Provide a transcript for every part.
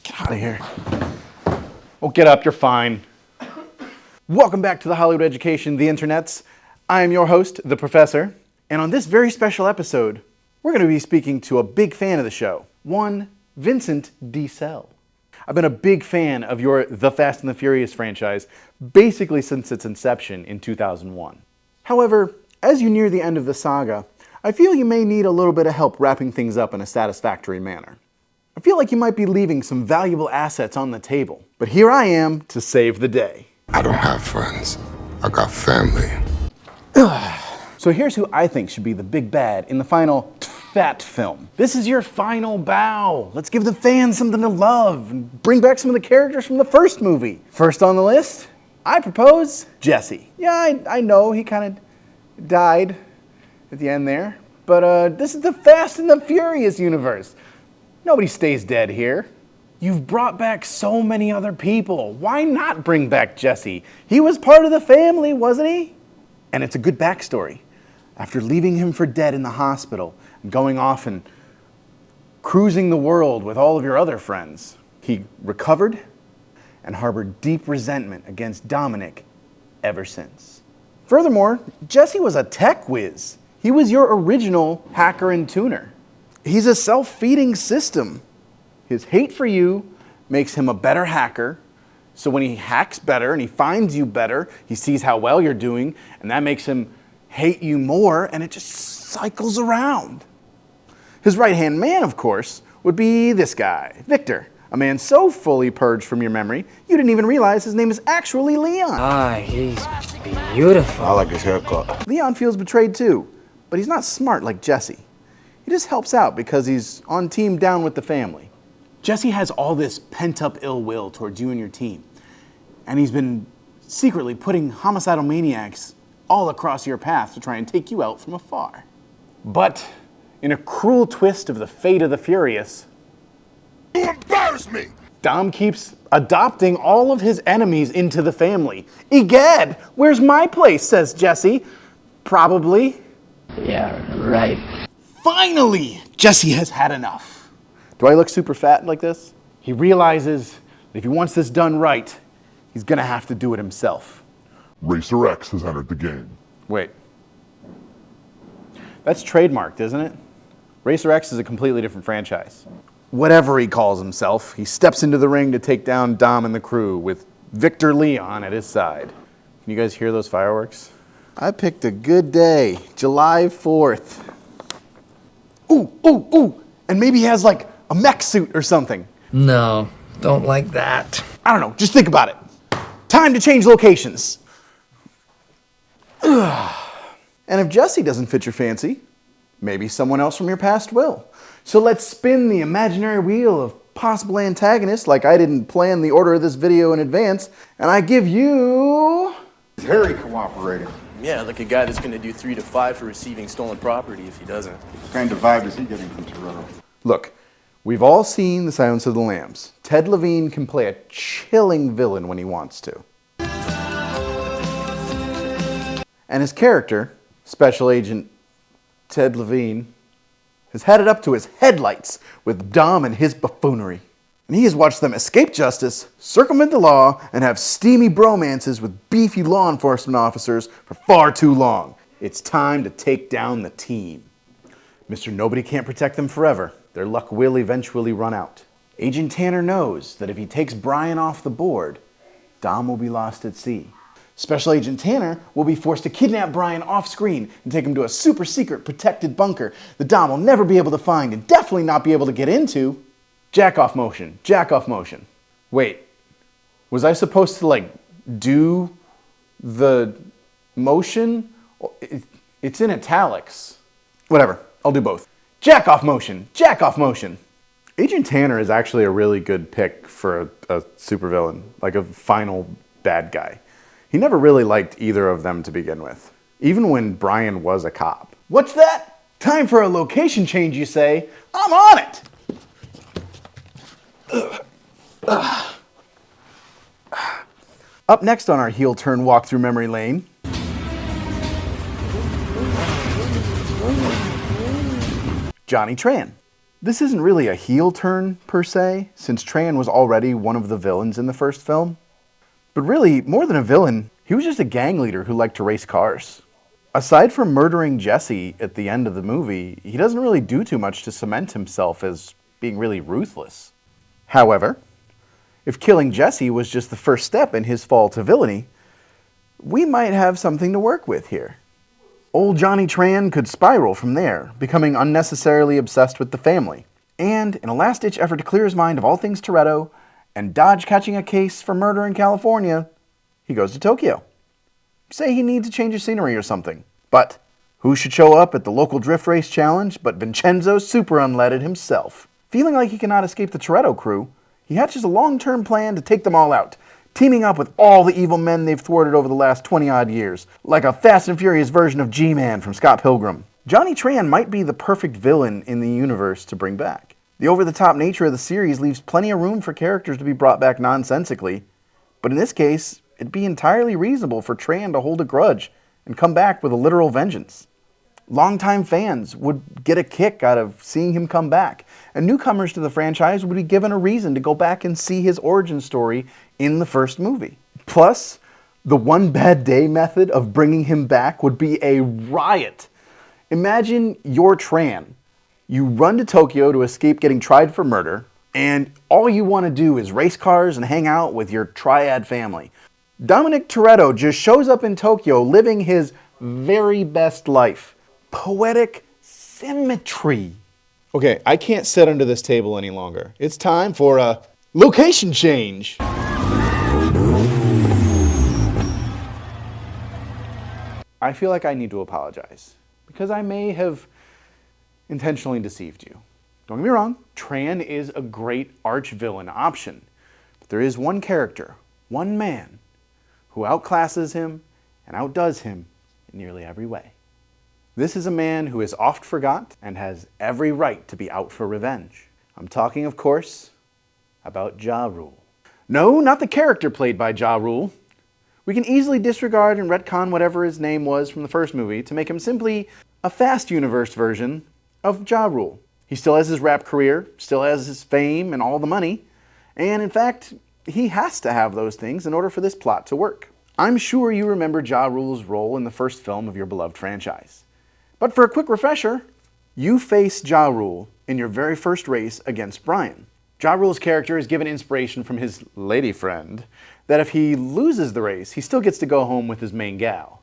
Get out of here. Oh, get up, you're fine. Welcome back to the Hollywood Education, the internets. I am your host, the Professor, and on this very special episode, we're going to be speaking to a big fan of the show, one Vincent D-Cell. I've been a big fan of your The Fast and the Furious franchise, basically since its inception in 2001. However, as you near the end of the saga, I feel you may need a little bit of help wrapping things up in a satisfactory manner. I feel like you might be leaving some valuable assets on the table, but here I am to save the day. I don't have friends. I got family. So here's who I think should be the big bad in the final Fat film. This is your final bow. Let's give the fans something to love and bring back some of the characters from the first movie. First on the list, I propose Jesse. Yeah, I know he kind of died at the end there, but this is the Fast and the Furious universe. Nobody stays dead here. You've brought back so many other people. Why not bring back Jesse? He was part of the family, wasn't he? And it's a good backstory. After leaving him for dead in the hospital and going off and cruising the world with all of your other friends, he recovered and harbored deep resentment against Dominic ever since. Furthermore, Jesse was a tech whiz. He was your original hacker and tuner. He's a self-feeding system. His hate for you makes him a better hacker. So when he hacks better and he finds you better, he sees how well you're doing, and that makes him hate you more, and it just cycles around. His right-hand man, of course, would be this guy, Victor, a man so fully purged from your memory, you didn't even realize his name is actually Leon. Ah, he's beautiful. I like his haircut. Leon feels betrayed too, but he's not smart like Jesse. He just helps out because he's on team down with the family. Jesse has all this pent-up ill will towards you and your team, and he's been secretly putting homicidal maniacs all across your path to try and take you out from afar. But in a cruel twist of the fate of the Furious, You embarrass me! Dom keeps adopting all of his enemies into the family. Egad, where's my place, says Jesse. Probably. Yeah, right. Finally, Jesse has had enough. Do I look super fat like this? He realizes that if he wants this done right, he's gonna have to do it himself. Racer X has entered the game. Wait. That's trademarked, isn't it? Racer X is a completely different franchise. Whatever he calls himself, he steps into the ring to take down Dom and the crew with Victor Leon at his side. Can you guys hear those fireworks? I picked a good day, July 4th. Ooh, ooh, ooh, and maybe he has like a mech suit or something. No, don't like that. I don't know, just think about it. Time to change locations. Ugh. And if Jesse doesn't fit your fancy, maybe someone else from your past will. So let's spin the imaginary wheel of possible antagonists like I didn't plan the order of this video in advance, and I give you... Is Harry cooperating? Yeah, like a guy that's going to do 3 to 5 for receiving stolen property if he doesn't. What kind of vibe is he getting from Toretto? Look, we've all seen The Silence of the Lambs. Ted Levine can play a chilling villain when he wants to. And his character, Special Agent Ted Levine, has had it up to his headlights with Dom and his buffoonery. And he has watched them escape justice, circumvent the law, and have steamy bromances with beefy law enforcement officers for far too long. It's time to take down the team. Mr. Nobody can't protect them forever. Their luck will eventually run out. Agent Tanner knows that if he takes Brian off the board, Dom will be lost at sea. Special Agent Tanner will be forced to kidnap Brian off-screen and take him to a super-secret protected bunker that Dom will never be able to find and definitely not be able to get into. Jack-off motion, jack-off motion. Wait, was I supposed to, like, do the motion? It's in italics. Whatever, I'll do both. Jack-off motion, jack-off motion. Agent Tanner is actually a really good pick for a supervillain, like a final bad guy. He never really liked either of them to begin with, even when Brian was a cop. What's that? Time for a location change, you say? I'm on it! Up next on our heel turn walk through memory lane, Johnny Tran. This isn't really a heel turn, per se, since Tran was already one of the villains in the first film. But really, more than a villain, he was just a gang leader who liked to race cars. Aside from murdering Jesse at the end of the movie, he doesn't really do too much to cement himself as being really ruthless. However, if killing Jesse was just the first step in his fall to villainy, we might have something to work with here. Old Johnny Tran could spiral from there, becoming unnecessarily obsessed with the family. And, in a last-ditch effort to clear his mind of all things Toretto and dodge catching a case for murder in California, he goes to Tokyo. Say he needs a change of scenery or something. But who should show up at the local drift race challenge but Vincenzo Super Unleaded himself? Feeling like he cannot escape the Toretto crew, he hatches a long-term plan to take them all out, teaming up with all the evil men they've thwarted over the last 20-odd years, like a Fast and Furious version of G-Man from Scott Pilgrim. Johnny Tran might be the perfect villain in the universe to bring back. The over-the-top nature of the series leaves plenty of room for characters to be brought back nonsensically, but in this case, it'd be entirely reasonable for Tran to hold a grudge and come back with a literal vengeance. Longtime fans would get a kick out of seeing him come back, and newcomers to the franchise would be given a reason to go back and see his origin story in the first movie. Plus, the one bad day method of bringing him back would be a riot. Imagine you're Tran. You run to Tokyo to escape getting tried for murder, and all you want to do is race cars and hang out with your triad family. Dominic Toretto just shows up in Tokyo living his very best life. Poetic symmetry. Okay, I can't sit under this table any longer. It's time for a location change. I feel like I need to apologize because I may have intentionally deceived you. Don't get me wrong, Tran is a great arch-villain option. But there is one character, one man, who outclasses him and outdoes him in nearly every way. This is a man who is oft forgot and has every right to be out for revenge. I'm talking, of course, about Ja Rule. No, not the character played by Ja Rule. We can easily disregard and retcon whatever his name was from the first movie to make him simply a fast universe version of Ja Rule. He still has his rap career, still has his fame and all the money, and in fact, he has to have those things in order for this plot to work. I'm sure you remember Ja Rule's role in the first film of your beloved franchise. But for a quick refresher, you face Ja Rule in your very first race against Brian. Ja Rule's character is given inspiration from his lady friend that if he loses the race, he still gets to go home with his main gal.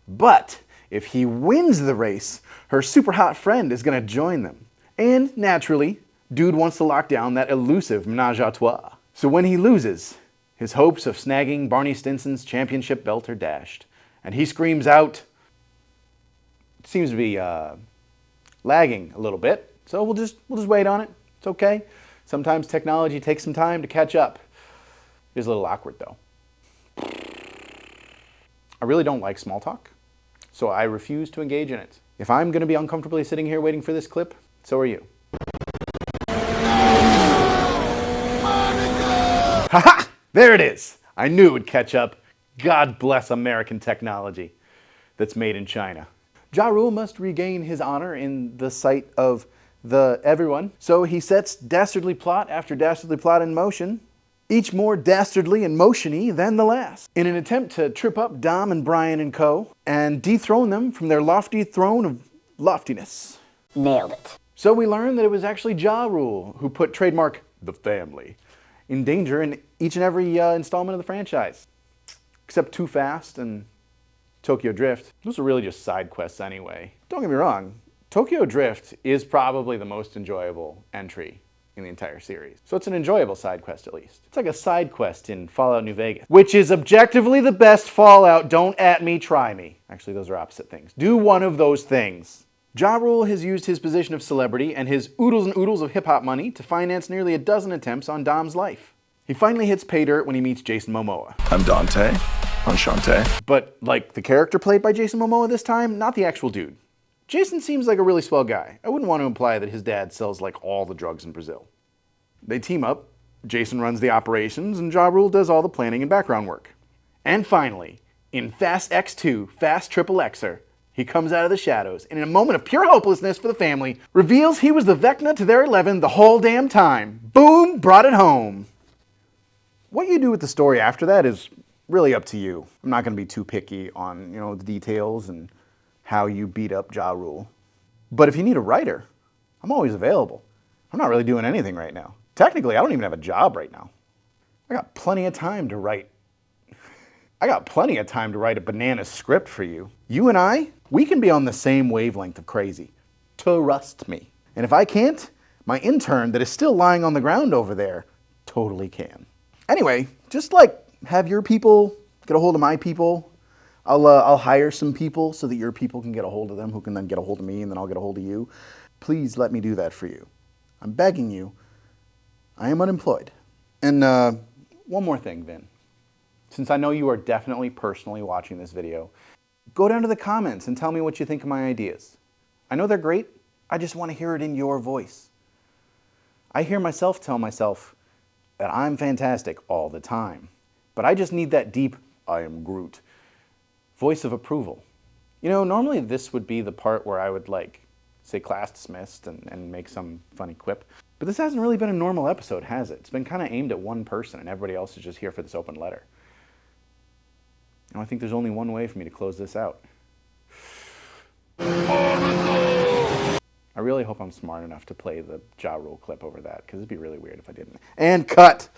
But if he wins the race, her super hot friend is going to join them. And naturally, dude wants to lock down that elusive menage a trois. So when he loses, his hopes of snagging Barney Stinson's championship belt are dashed. And he screams out, seems to be lagging a little bit, so we'll just wait on it. It's okay. Sometimes technology takes some time to catch up. It's a little awkward though. I really don't like small talk, so I refuse to engage in it. If I'm going to be uncomfortably sitting here waiting for this clip, so are you. Haha! There it is! I knew it would catch up. God bless American technology that's made in China. Ja Rule must regain his honor in the sight of everyone, so he sets dastardly plot after dastardly plot in motion, each more dastardly and motion-y than the last, in an attempt to trip up Dom and Brian and co. and dethrone them from their lofty throne of loftiness. Nailed it. So we learn that it was actually Ja Rule who put trademark the family in danger in each and every installment of the franchise, except Too Fast and Tokyo Drift. Those are really just side quests anyway. Don't get me wrong, Tokyo Drift is probably the most enjoyable entry in the entire series. So it's an enjoyable side quest at least. It's like a side quest in Fallout New Vegas, which is objectively the best Fallout. Don't at me, try me. Actually, those are opposite things. Do one of those things. Ja Rule has used his position of celebrity and his oodles and oodles of hip-hop money to finance nearly a dozen attempts on Dom's life. He finally hits pay dirt when he meets Jason Momoa. I'm Dante. Enchanté. But like the character played by Jason Momoa this time, not the actual dude. Jason seems like a really swell guy. I wouldn't want to imply that his dad sells like all the drugs in Brazil. They team up, Jason runs the operations, and Ja Rule does all the planning and background work. And finally, in Fast X2, Fast Triple Xer, He comes out of the shadows and in a moment of pure hopelessness for the family, reveals he was the Vecna to their 11 the whole damn time. Boom, brought it home. What you do with the story after that is really up to you. I'm not going to be too picky on, the details and how you beat up Ja Rule. But if you need a writer, I'm always available. I'm not really doing anything right now. Technically, I don't even have a job right now. I got plenty of time to write a banana script for you. You and I, we can be on the same wavelength of crazy. Trust me. And if I can't, my intern that is still lying on the ground over there totally can. Anyway, just have your people get a hold of my people. I'll hire some people so that your people can get a hold of them, who can then get a hold of me, and then I'll get a hold of you. Please let me do that for you. I'm begging you. I am unemployed. And one more thing, Vin. Since I know you are definitely personally watching this video, go down to the comments and tell me what you think of my ideas. I know they're great. I just want to hear it in your voice. I hear myself tell myself that I'm fantastic all the time. But I just need that deep, I am Groot, voice of approval. Normally this would be the part where I would say class dismissed and make some funny quip. But this hasn't really been a normal episode, has it? It's been kind of aimed at one person and everybody else is just here for this open letter. I think there's only one way for me to close this out. I really hope I'm smart enough to play the Ja Rule clip over that, because it'd be really weird if I didn't. And cut!